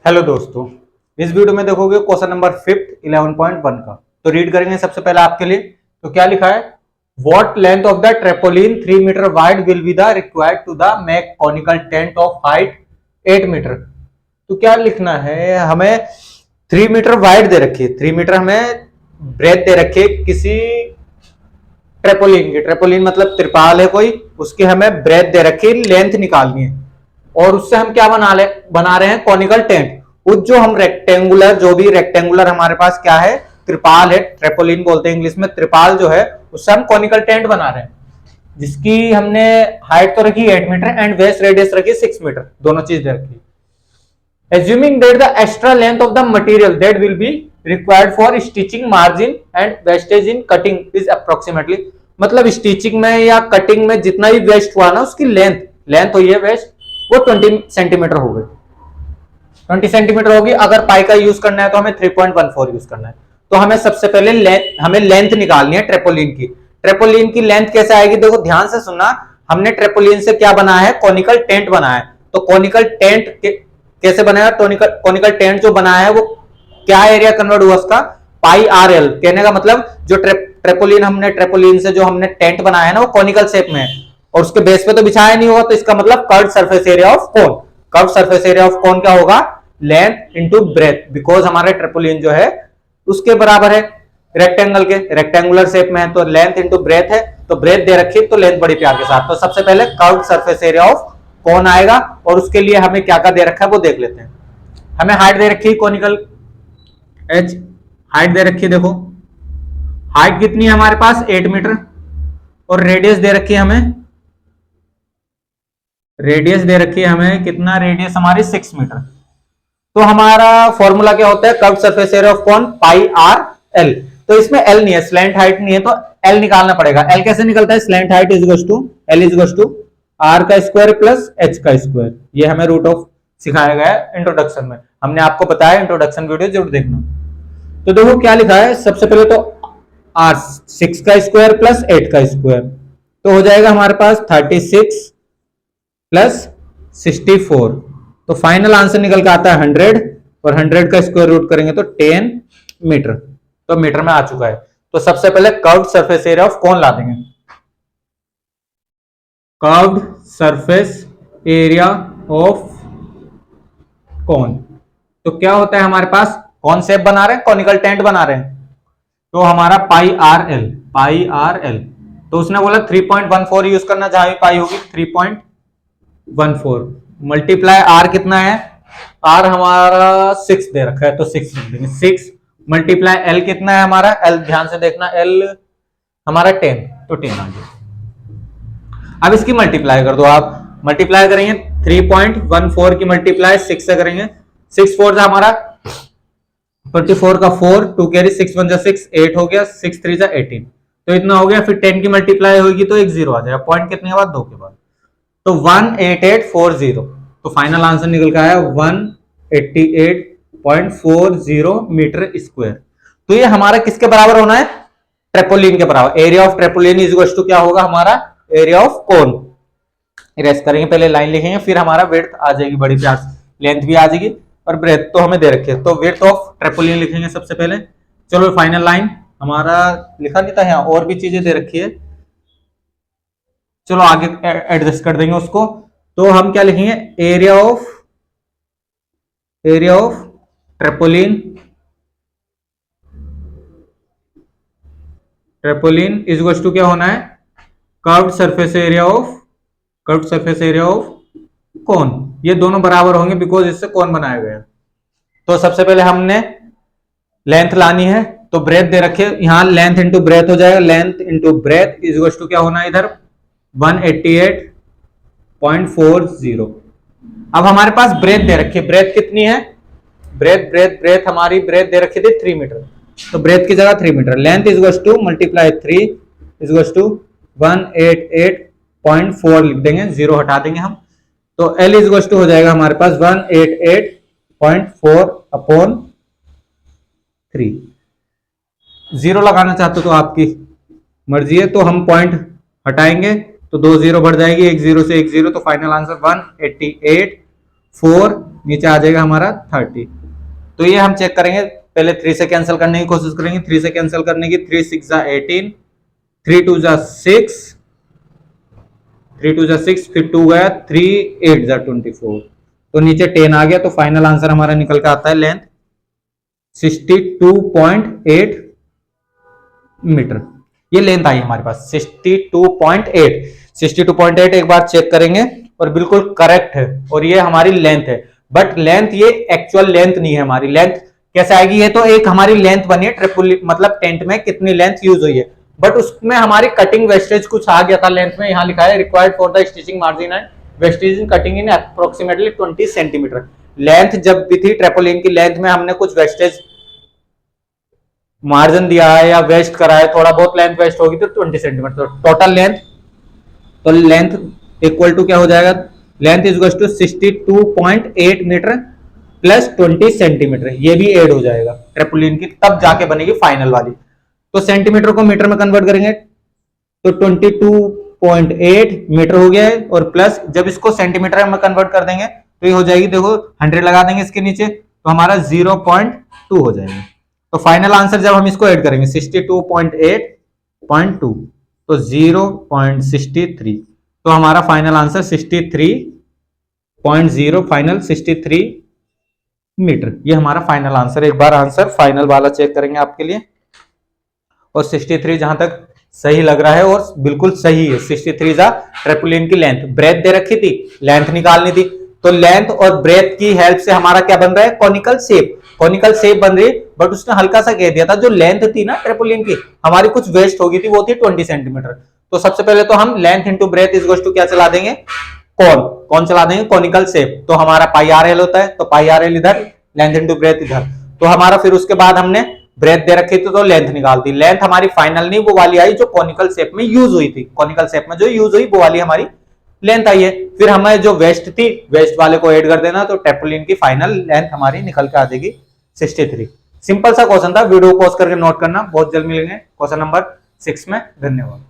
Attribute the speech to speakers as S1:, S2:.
S1: Hello दोस्तों, इस video में देखोगे क्वेश्चन नंबर 5 11.1 का। तो रीड करेंगे सबसे पहले आपके लिए। तो क्या लिखा है, what length of the tarpaulin 3 metre wide will be the required to the make conical tent of height 8 metre. तो क्या लिखना है, हमें 3 मीटर वाइड दे रखी है, 3 मीटर हमें ब्रेथ दे रखी है किसी ट्रेपोलिन की। ट्रेपोलिन मतलब त्रिपाल है कोई, उसकी हमें ब्रेथ दे रखी है, लेंथ निकालनी है और उससे हम क्या बना रहे हैं कॉनिकल टेंट। उस जो हम रेक्टेंगुलर हमारे पास क्या है, त्रिपाल है, ट्रेपोलिन बोलते हैं इंग्लिश में। त्रिपाल जो है उससे हम कॉनिकल टेंट बना रहे हैं, जिसकी हमने हाइट तो रखी 8 मीटर एंड वेस्ट रेडियस रखी 6 मीटर, दोनों चीज दे रखी। Assuming that the extra length of the material that will be required for stitching margin and wastage in cutting is approximately, मतलब स्टिचिंग में या कटिंग में जितना भी वेस्ट हुआ ना उसकी लेंथ हुई है वेस्ट, वो 20 सेंटीमीटर हो गई, 20 सेंटीमीटर होगी। अगर पाई का यूज करना है तो हमें 3.14 यूज करना है। तो हमें सबसे पहले हमें लेंथ निकालनी है ट्रेपोलिन की। ट्रेपोलिन की लेंथ कैसे आएगी, देखो ध्यान से सुनना। हमने ट्रेपोलिन से क्या बनाया है, कॉनिकल टेंट बनाया है। तो कॉनिकल टेंट कैसे बनाया, कॉनिकल टेंट जो बनाया है वो क्या एरिया कन्वर्ट हुआ उसका, पाई आर एल। कहने का मतलब जो ट्रेपोलिन से जो हमने टेंट बनाया है ना वो कॉनिकल शेप में है और उसके बेस पे तो बिछाया नहीं होगा, तो इसका मतलब curved surface area of cone. Curved surface area of कोन क्या होगा, लेंथ इनटू ब्रेथ, बिकॉज हमारे ट्रेपोलिन जो है उसके बराबर है रेक्टेंगल के, रेक्टेंगुलर शेप में है तो लेंथ इनटू ब्रेथ है। तो ब्रेथ दे रखी तो लेंथ बड़ी प्यार के साथ। तो सबसे पहले कर्व्ड सरफेस एरिया ऑफ कौन आएगा और उसके लिए हमें क्या क्या दे रखा है वो देख लेते हैं। हमें हाइट दे रखी है कॉनिकल एज, हाइट दे रखी है, देखो हाइट कितनी है हमारे पास 8 मीटर और रेडियस दे रखी है हमें, रेडियस दे रखी है हमें कितना, रेडियस हमारी 6 मीटर। तो हमारा फॉर्मूला क्या होता है, कर्व्ड सरफेस एरिया ऑफ कौन, पाई आर एल। तो इसमें एल नहीं है, स्लैंट हाइट नहीं है, तो एल निकालना पड़ेगा। एल कैसे निकलता है, slant height is equal to L is equal to R का स्क्वायर प्लस एच का स्क्वायर। ये हमें रूट ऑफ सिखाया गया है इंट्रोडक्शन में, हमने आपको बताया इंट्रोडक्शन वीडियो जरूर देखना। तो देखो क्या लिखा है, सबसे पहले तो आर 6 का स्क्वायर प्लस 8 का स्क्वायर, तो हो जाएगा हमारे पास 36 प्लस 64। तो फाइनल आंसर निकल के आता है 100 और 100 का स्क्वायर रूट करेंगे तो 10 मीटर। तो मीटर में आ चुका है। तो सबसे पहले कर्व्ड सरफेस एरिया ऑफ कौन ला देंगे, कर्व्ड सरफेस एरिया ऑफ कौन। तो क्या होता है हमारे पास, कौन शेप बना रहे हैं, कॉनिकल टेंट बना रहे हैं। तो हमारा पाई आर एल, तो उसने बोला 3.14 यूज करना, जहां भी पाई होगी 3.14 मल्टीप्लाई आर कितना है, आर हमारा 6 दे रखा है तो 6 लिख देंगे। 6 मल्टीप्लाई एल कितना है हमारा, एल ध्यान से देखना, एल हमारा 10, तो 10 आ गया। अब इसकी मल्टीप्लाई कर दो, आप मल्टीप्लाई करेंगे 3.14 की मल्टीप्लाई 6 से करेंगे, 6 4 जा हमारा 24 का 4, 2 कैरी 6 1 जा 6, 8 हो गया, 6 3 जा 18, तो इतना हो गया। फिर 10 की मल्टीप्लाई होगी तो एक 0 आ जाएगा, पॉइंट कितने के बाद, 2 के बाद, तो 18840। तो फाइनल आंसर निकल का आया 188.40 मीटर स्क्वायर। तो ये हमारा किसके बराबर होना है, ट्रेपोलिन के बराबर। Area of tarpaulin is equal to क्या होगा हमारा, एरिया ऑफ कोन। इरेज करेंगे, पहले लाइन लिखेंगे, फिर हमारा विड्थ आ जाएगी बड़ी प्यार से, लेंथ भी आ जाएगी और ब्रेथ तो हमें दे रखे है। तो विड्थ ऑफ ट्रेपोलिन लिखेंगे सबसे पहले। चलो फाइनल लाइन हमारा लिखा नहीं था, यहाँ और भी चीजें दे रखी है, चलो आगे एडजस्ट कर देंगे उसको। तो हम क्या लिखेंगे, area of tarpaulin is equal to क्या होना है, curved surface area of cone. ये दोनों बराबर होंगे बिकॉज इससे कोन बनाया गया। तो सबसे पहले हमने लेंथ लानी है, तो ब्रेथ दे रखे, यहां लेंथ इंटू ब्रेथ हो जाएगा, length into breadth is equal to क्या होना है इधर 188.40। अब हमारे पास ब्रेथ दे रखी है, ब्रेथ कितनी है, ब्रेथ हमारी ब्रेथ दे रखी थी 3 मीटर, तो ब्रेथ की जगह 3 metre. Length is equal to multiply 3 is equal to 188.4 लिख देंगे, 0 हटा देंगे हम, तो L इज इक्वल टू हो जाएगा हमारे पास 188.4 अपॉन 3। 0 लगाना चाहते हो तो आपकी मर्जी है, तो हम पॉइंट हटाएंगे तो 2 0 बढ़ जाएगी, एक 0 से एक 0, तो फाइनल आंसर 188 4, नीचे आ जाएगा हमारा 30। तो ये हम चेक करेंगे, पहले 3 से कैंसिल करने की कोशिश करेंगे। 3 से कैंसिल करने की, 3 6 जा 18, 3 2 जा 6, 3 2 जा 6, फिर 2 गया, 3 8 जा 24, तो नीचे 10 आ गया। तो फाइनल आंसर हमारा निकल के आता है लेंथ 62.8 मीटर। ये लेंथ आई हमारे पास 62.8। 62.8 एक बार चेक करेंगे और बिल्कुल करेक्ट है, और ये हमारी लेंथ है। बट लेंथ ये एक्चुअल लेंथ नहीं है हमारी। लेंथ कैसे आएगी? ये तो एक हमारी लेंथ बनी है ट्रिपल, मतलब टेंट में कितनी लेंथ यूज हुई है, बट उसमें हमारी कटिंग वेस्टेज कुछ आ गया था लेंथ में। यहां लिखा है required for the stitching margin and wastage in cutting in approximately 20 centimetre. Length जब भी थी ट्रेपोलिन की, लेंथ में हमने कुछ वेस्टेज मार्जिन दिया है या वेस्ट करा है, थोड़ा बहुत लेंथ वेस्ट होगी तो 20 सेंटीमीटर। टोटल लेंथ, तो लेंथ इक्वल टू क्या हो जाएगा? Length is equal to 62.8 metre plus 20 centimetre, ये भी ऐड हो जाएगा ट्रेपोलिन की, तब जाके बनेगी फाइनल वाली। तो सेंटीमीटर को मीटर में कन्वर्ट करेंगे तो 22.8 मीटर हो गया है, और प्लस जब इसको सेंटीमीटर में कन्वर्ट कर देंगे तो ये हो जाएगी, देखो 100 लगा देंगे इसके नीचे तो हमारा 0.2 हो जाएगा। तो फाइनल आंसर जब हम इसको ऐड करेंगे 62.8.2 तो 0.63, तो हमारा फाइनल आंसर 63.0, फाइनल 63 मीटर। ये हमारा फाइनल आंसर। एक बार आंसर फाइनल वाला चेक करेंगे आपके लिए, और 63 जहां तक सही लग रहा है और बिल्कुल सही है। 63 जा ट्रेपोलिन की लेंथ, ब्रेथ दे रखी थी, लेंथ निकालनी थी, तो लेंथ और ब्रेथ की हेल्प से हमारा क्या बन रहा है? Conical shape. कॉनिकल शेप बन रही, बट उसने हल्का सा कह दिया था जो लेंथ थी ना ट्रेपोलिन की हमारी कुछ वेस्ट हो गई थी, वो थी 20 सेंटीमीटर। तो सबसे पहले तो हम length into breadth is equal to क्या चला देंगे? कौन चला देंगे? Conical shape. तो हमारा पाई आर एल होता है, तो पाई आर एल इधर, लेंथ इंटू ब्रेथ इधर। तो हमारा फिर उसके बाद हमने ब्रेथ दे रखी थी तो लेंथ निकाल दी। लेंथ हमारी फाइनल नहीं, वो वाली आई जो कॉनिकल शेप में यूज हुई थी। कॉनिकल शेप में जो यूज हुई वो वाली हमारी लेंथ आई है। फिर हमें जो वेस्ट थी, वेस्ट वाले को ऐड कर देना, तो ट्रेपोलिन की फाइनल लेंथ हमारी निकल के आ जाएगी 63। सिंपल सा क्वेश्चन था, वीडियो पॉज करके नोट करना। बहुत जल्द मिलेंगे क्वेश्चन नंबर 6 में। धन्यवाद।